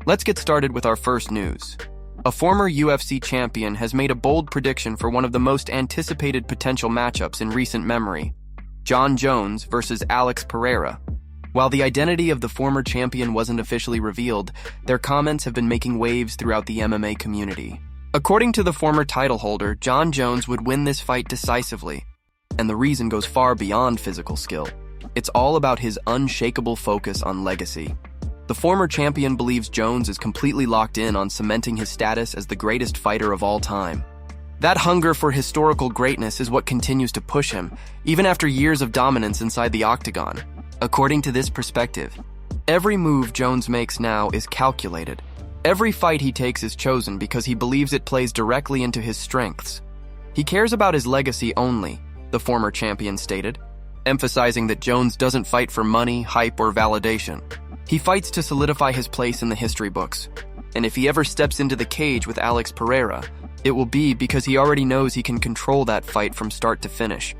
Let's get started with our first news. A former UFC champion has made a bold prediction for one of the most anticipated potential matchups in recent memory: Jon Jones versus Alex Pereira. While the identity of the former champion wasn't officially revealed, their comments have been making waves throughout the MMA community. According to the former title holder, Jon Jones would win this fight decisively, and the reason goes far beyond physical skill. It's all about his unshakable focus on legacy. The former champion believes Jones is completely locked in on cementing his status as the greatest fighter of all time. That hunger for historical greatness is what continues to push him, even after years of dominance inside the octagon. According to this perspective, every move Jones makes now is calculated. Every fight he takes is chosen because he believes it plays directly into his strengths. He cares about his legacy only, the former champion stated, emphasizing that Jones doesn't fight for money, hype, or validation. He fights to solidify his place in the history books. And if he ever steps into the cage with Alex Pereira, it will be because he already knows he can control that fight from start to finish.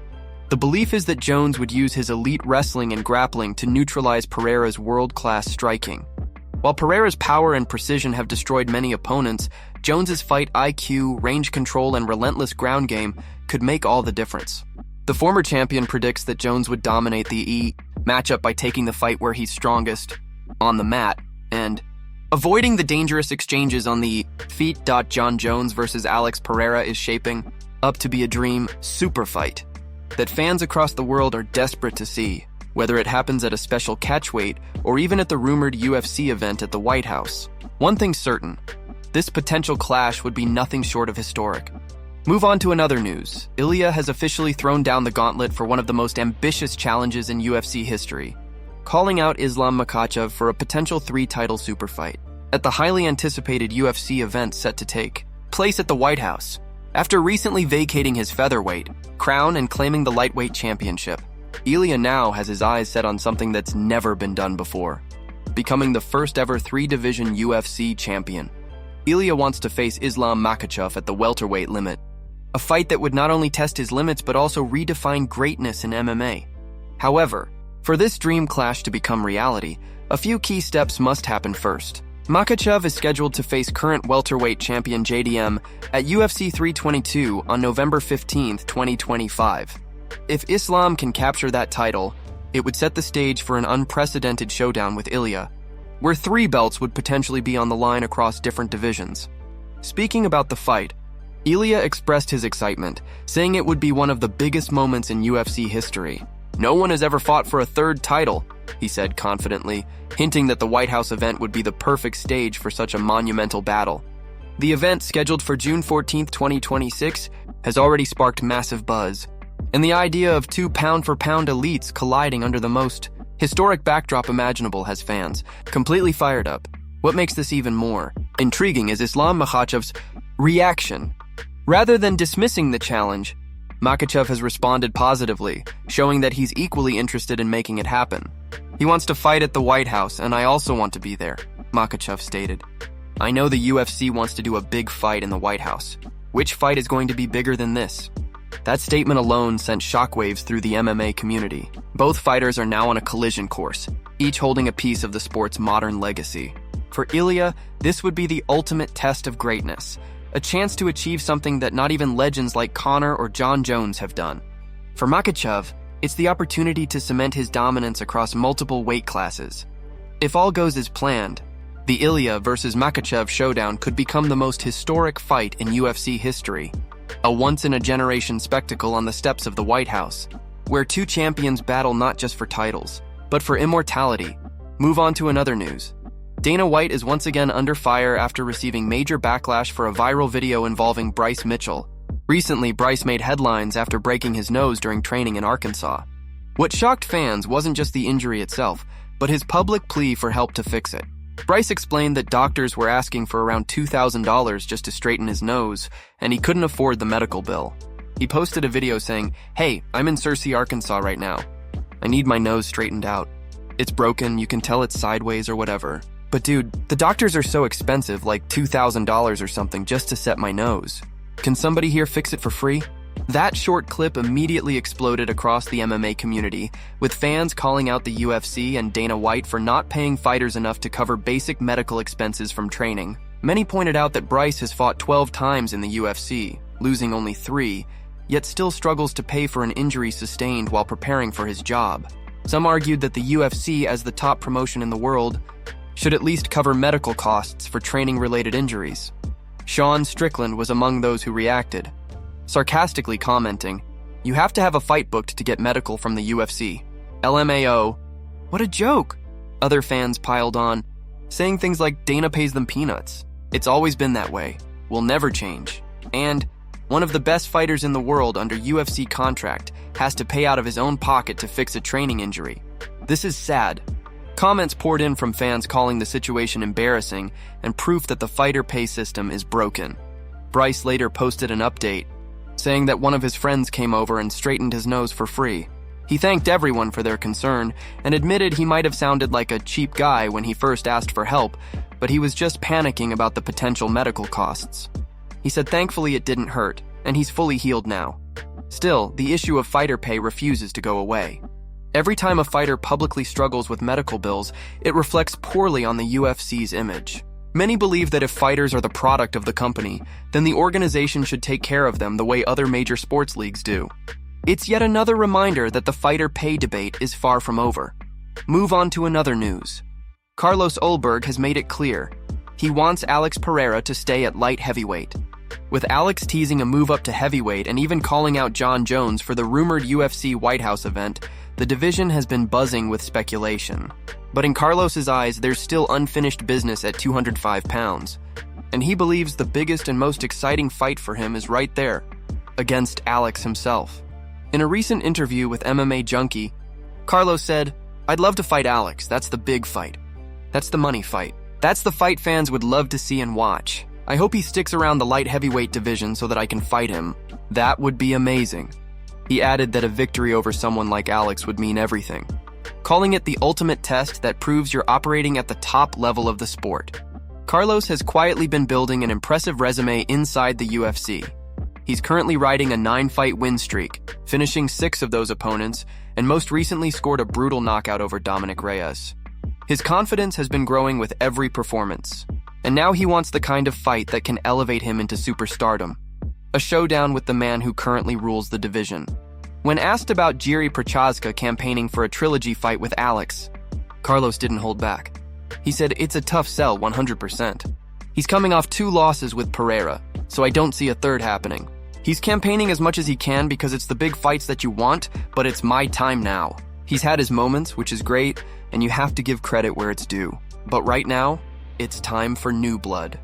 The belief is that Jones would use his elite wrestling and grappling to neutralize Pereira's world-class striking. While Pereira's power and precision have destroyed many opponents, Jones's fight IQ, range control, and relentless ground game could make all the difference. The former champion predicts that Jones would dominate the matchup by taking the fight where he's strongest, on the mat, and avoiding the dangerous exchanges on the feet. Jon Jones versus Alex Pereira is shaping up to be a dream super fight that fans across the world are desperate to see, whether it happens at a special catchweight or even at the rumored UFC event at the White House. One thing's certain, this potential clash would be nothing short of historic. Move on to another news. Ilya has officially thrown down the gauntlet for one of the most ambitious challenges in UFC history, calling out Islam Makhachev for a potential 3-title super fight at the highly anticipated UFC event set to take place at the White House. After recently vacating his featherweight crown and claiming the lightweight championship, Ilya now has his eyes set on something that's never been done before, becoming the first ever 3-division UFC champion. Ilya wants to face Islam Makhachev at the welterweight limit, a fight that would not only test his limits but also redefine greatness in MMA. However, for this dream clash to become reality, a few key steps must happen first. Makhachev is scheduled to face current welterweight champion JDM at UFC 322 on November 15, 2025. If Islam can capture that title, it would set the stage for an unprecedented showdown with Ilya, where 3 belts would potentially be on the line across different divisions. Speaking about the fight, Ilya expressed his excitement, saying it would be one of the biggest moments in UFC history. "No one has ever fought for a 3rd title," he said confidently, hinting that the White House event would be the perfect stage for such a monumental battle. The event, scheduled for June 14, 2026, has already sparked massive buzz, and the idea of 2 pound-for-pound elites colliding under the most historic backdrop imaginable has fans completely fired up. What makes this even more intriguing is Islam Makhachev's reaction. Rather than dismissing the challenge, Makhachev has responded positively, showing that he's equally interested in making it happen. "He wants to fight at the White House, and I also want to be there," Makhachev stated. "I know the UFC wants to do a big fight in the White House. Which fight is going to be bigger than this?" That statement alone sent shockwaves through the MMA community. Both fighters are now on a collision course, each holding a piece of the sport's modern legacy. For Ilya, this would be the ultimate test of greatness, a chance to achieve something that not even legends like Conor or Jon Jones have done. For Makhachev, it's the opportunity to cement his dominance across multiple weight classes. If all goes as planned, the Ilya versus Makhachev showdown could become the most historic fight in UFC history, a once-in-a-generation spectacle on the steps of the White House, where 2 champions battle not just for titles, but for immortality. Move on to another news. Dana White is once again under fire after receiving major backlash for a viral video involving Bryce Mitchell. Recently, Bryce made headlines after breaking his nose during training in Arkansas. What shocked fans wasn't just the injury itself, but his public plea for help to fix it. Bryce explained that doctors were asking for around $2,000 just to straighten his nose, and he couldn't afford the medical bill. He posted a video saying, "Hey, I'm in Searcy, Arkansas right now. I need my nose straightened out. It's broken, you can tell it's sideways or whatever. But dude, the doctors are so expensive, like $2,000 or something just to set my nose. Can somebody here fix it for free?" That short clip immediately exploded across the MMA community, with fans calling out the UFC and Dana White for not paying fighters enough to cover basic medical expenses from training. Many pointed out that Bryce has fought 12 times in the UFC, losing only 3, yet still struggles to pay for an injury sustained while preparing for his job. Some argued that the UFC, as the top promotion in the world, should at least cover medical costs for training-related injuries. Sean Strickland was among those who reacted, sarcastically commenting, "You have to have a fight booked to get medical from the UFC. LMAO, what a joke." Other fans piled on, saying things like Dana pays them peanuts. It's always been that way. Will never change. And one of the best fighters in the world under UFC contract has to pay out of his own pocket to fix a training injury. This is sad. Comments poured in from fans calling the situation embarrassing and proof that the fighter pay system is broken. Bryce later posted an update, saying that one of his friends came over and straightened his nose for free. He thanked everyone for their concern and admitted he might have sounded like a cheap guy when he first asked for help, but he was just panicking about the potential medical costs. He said thankfully it didn't hurt, and he's fully healed now. Still, the issue of fighter pay refuses to go away. Every time a fighter publicly struggles with medical bills, it reflects poorly on the UFC's image. Many believe that if fighters are the product of the company, then the organization should take care of them the way other major sports leagues do. It's yet another reminder that the fighter pay debate is far from over. Move on to another news. Carlos Olberg has made it clear. He wants Alex Pereira to stay at light heavyweight. With Alex teasing a move up to heavyweight and even calling out Jon Jones for the rumored UFC White House event, the division has been buzzing with speculation. But in Carlos's eyes, there's still unfinished business at 205 pounds. And he believes the biggest and most exciting fight for him is right there, against Alex himself. In a recent interview with MMA Junkie, Carlos said, "I'd love to fight Alex. That's the big fight. That's the money fight. That's the fight fans would love to see and watch. I hope he sticks around the light heavyweight division so that I can fight him. That would be amazing." He added that a victory over someone like Alex would mean everything, calling it the ultimate test that proves you're operating at the top level of the sport. Carlos has quietly been building an impressive resume inside the UFC. He's currently riding a 9-fight win streak, finishing 6 of those opponents, and most recently scored a brutal knockout over Dominic Reyes. His confidence has been growing with every performance, and now he wants the kind of fight that can elevate him into superstardom. A showdown with the man who currently rules the division. When asked about Jiří Procházka campaigning for a trilogy fight with Alex, Carlos didn't hold back. He said it's a tough sell 100%. He's coming off 2 losses with Pereira, so I don't see a third happening. He's campaigning as much as he can because it's the big fights that you want, but it's my time now. He's had his moments, which is great, and you have to give credit where it's due. But right now, it's time for new blood.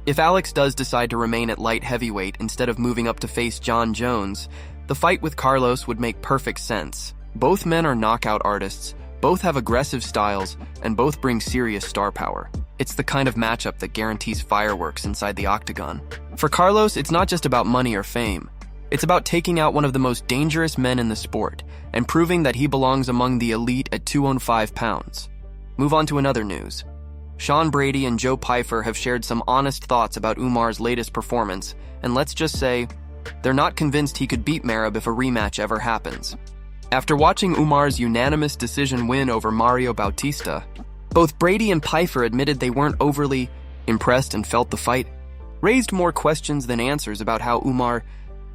If Alex does decide to remain at light heavyweight instead of moving up to face Jon Jones, the fight with Carlos would make perfect sense. Both men are knockout artists, both have aggressive styles, and both bring serious star power. It's the kind of matchup that guarantees fireworks inside the octagon. For Carlos, it's not just about money or fame. It's about taking out one of the most dangerous men in the sport and proving that he belongs among the elite at 205 pounds. Move on to another news. Sean Brady and Joe Pyfer have shared some honest thoughts about Umar's latest performance, and let's just say, they're not convinced he could beat Merab if a rematch ever happens. After watching Umar's unanimous decision win over Mario Bautista, both Brady and Pyfer admitted they weren't overly impressed and felt the fight raised more questions than answers about how Umar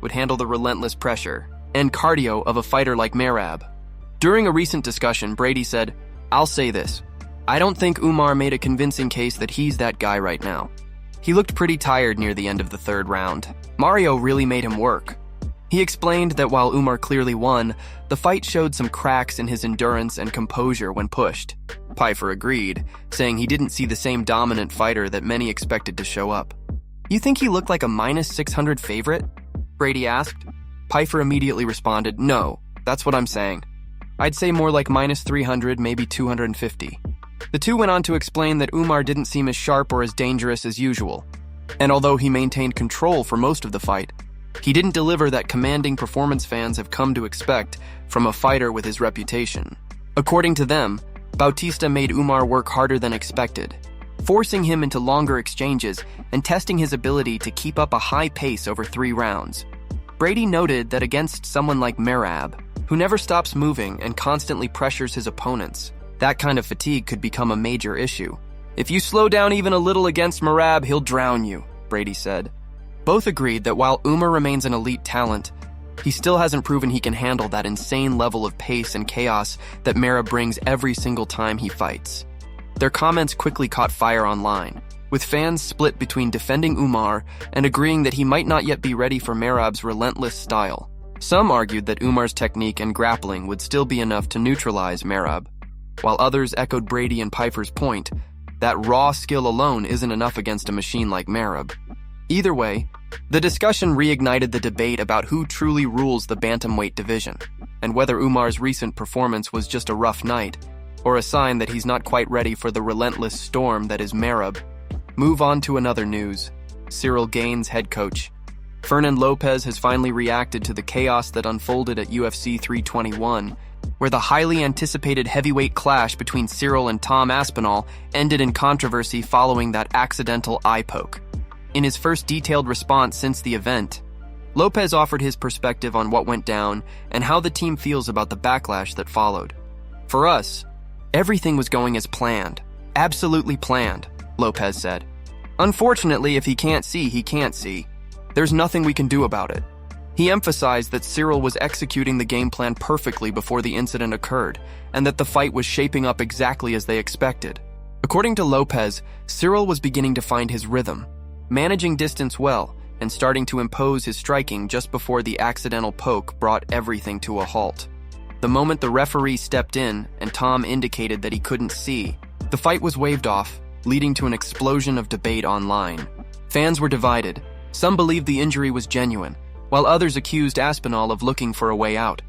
would handle the relentless pressure and cardio of a fighter like Merab. During a recent discussion, Brady said, "I'll say this. I don't think Umar made a convincing case that he's that guy right now. He looked pretty tired near the end of the 3rd round. Mario really made him work." He explained that while Umar clearly won, the fight showed some cracks in his endurance and composure when pushed. Pyfer agreed, saying he didn't see the same dominant fighter that many expected to show up. "You think he looked like a -600 favorite?" Brady asked. Pyfer immediately responded, "No, that's what I'm saying. I'd say more like -300, maybe 250. The two went on to explain that Umar didn't seem as sharp or as dangerous as usual. And although he maintained control for most of the fight, he didn't deliver that commanding performance fans have come to expect from a fighter with his reputation. According to them, Bautista made Umar work harder than expected, forcing him into longer exchanges and testing his ability to keep up a high pace over 3 rounds. Brady noted that against someone like Merab, who never stops moving and constantly pressures his opponents, that kind of fatigue could become a major issue. If you slow down even a little against Merab, he'll drown you, Brady said. Both agreed that while Umar remains an elite talent, he still hasn't proven he can handle that insane level of pace and chaos that Merab brings every single time he fights. Their comments quickly caught fire online, with fans split between defending Umar and agreeing that he might not yet be ready for Merab's relentless style. Some argued that Umar's technique and grappling would still be enough to neutralize Merab, while others echoed Brady and Piper's point that raw skill alone isn't enough against a machine like Merab. Either way, the discussion reignited the debate about who truly rules the bantamweight division, and whether Umar's recent performance was just a rough night, or a sign that he's not quite ready for the relentless storm that is Merab. Move on to another news. Ciryl Gane's head coach, Fernand Lopez, has finally reacted to the chaos that unfolded at UFC 321, where the highly anticipated heavyweight clash between Ciryl and Tom Aspinall ended in controversy following that accidental eye poke. In his first detailed response since the event, Lopez offered his perspective on what went down and how the team feels about the backlash that followed. For us, everything was going as planned. Absolutely planned, Lopez said. Unfortunately, if he can't see, he can't see. There's nothing we can do about it. He emphasized that Ciryl was executing the game plan perfectly before the incident occurred, and that the fight was shaping up exactly as they expected. According to Lopez, Ciryl was beginning to find his rhythm, managing distance well, and starting to impose his striking just before the accidental poke brought everything to a halt. The moment the referee stepped in and Tom indicated that he couldn't see, the fight was waved off, leading to an explosion of debate online. Fans were divided. Some believed the injury was genuine, while others accused Aspinall of looking for a way out.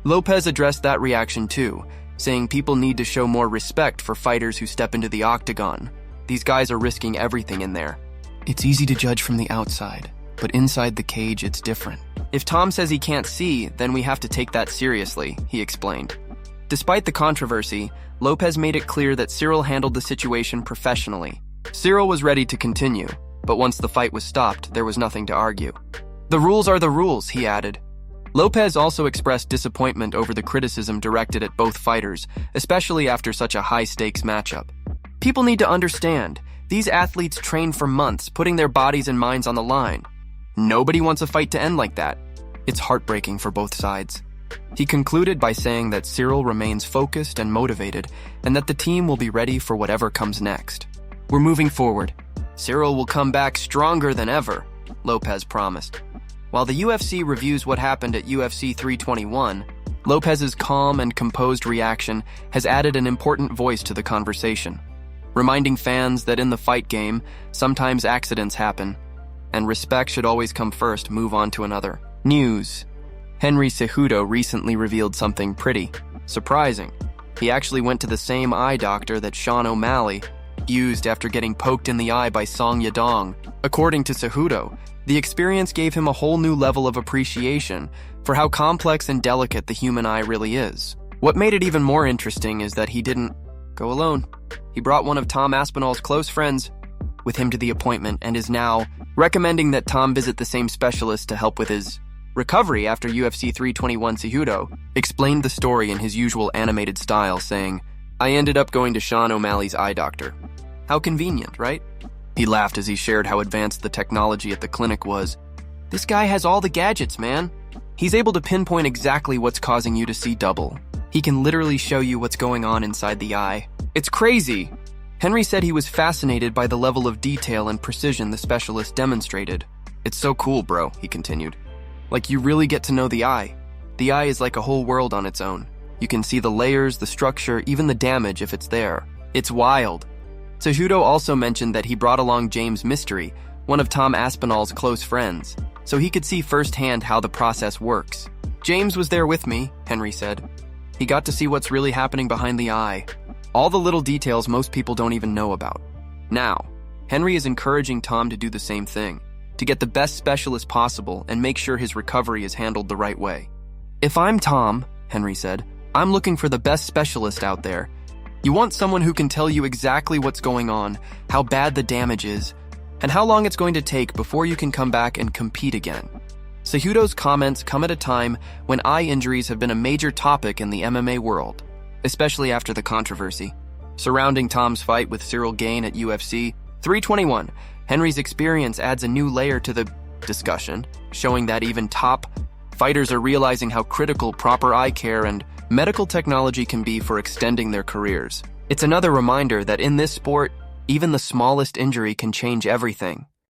Lopez addressed that reaction too, saying people need to show more respect for fighters who step into the octagon. These guys are risking everything in there. It's easy to judge from the outside, but inside the cage it's different. If Tom says he can't see, then we have to take that seriously, he explained. Despite the controversy, Lopez made it clear that Ciryl handled the situation professionally. Ciryl was ready to continue, but once the fight was stopped, there was nothing to argue. The rules are the rules, he added. Lopez also expressed disappointment over the criticism directed at both fighters, especially after such a high-stakes matchup. People need to understand, these athletes train for months, putting their bodies and minds on the line. Nobody wants a fight to end like that. It's heartbreaking for both sides. He concluded by saying that Ciryl remains focused and motivated, and that the team will be ready for whatever comes next. We're moving forward. Ciryl will come back stronger than ever, Lopez promised. While the UFC reviews what happened at UFC 321, Lopez's calm and composed reaction has added an important voice to the conversation, reminding fans that in the fight game, sometimes accidents happen, and respect should always come first, move on to another. News. Henry Cejudo recently revealed something pretty surprising. He actually went to the same eye doctor that Sean O'Malley used after getting poked in the eye by Song Yadong. According to Cejudo, the experience gave him a whole new level of appreciation for how complex and delicate the human eye really is. What made it even more interesting is that he didn't go alone. He brought one of Tom Aspinall's close friends with him to the appointment and is now recommending that Tom visit the same specialist to help with his recovery after UFC 321. Cejudo explained the story in his usual animated style, saying, "I ended up going to Sean O'Malley's eye doctor. How convenient, right?" He laughed as he shared how advanced the technology at the clinic was. "This guy has all the gadgets, man. He's able to pinpoint exactly what's causing you to see double. He can literally show you what's going on inside the eye. It's crazy." Henry said he was fascinated by the level of detail and precision the specialist demonstrated. "It's so cool, bro," he continued. "Like, you really get to know the eye. The eye is like a whole world on its own. You can see the layers, the structure, even the damage if it's there. It's wild." Cejudo also mentioned that he brought along James Mystery, one of Tom Aspinall's close friends, so he could see firsthand how the process works. "James was there with me," Henry said. "He got to see what's really happening behind the eye. All the little details most people don't even know about." Now, Henry is encouraging Tom to do the same thing, to get the best specialist possible and make sure his recovery is handled the right way. "If I'm Tom," Henry said, "I'm looking for the best specialist out there. You want someone who can tell you exactly what's going on, how bad the damage is, and how long it's going to take before you can come back and compete again. Cejudo's comments come at a time when eye injuries have been a major topic in the MMA world, especially after the controversy surrounding Tom's fight with Ciryl Gane at UFC 321. Henry's experience adds a new layer to the discussion, showing that even top fighters are realizing how critical proper eye care and medical technology can be for extending their careers. It's another reminder that in this sport, even the smallest injury can change everything.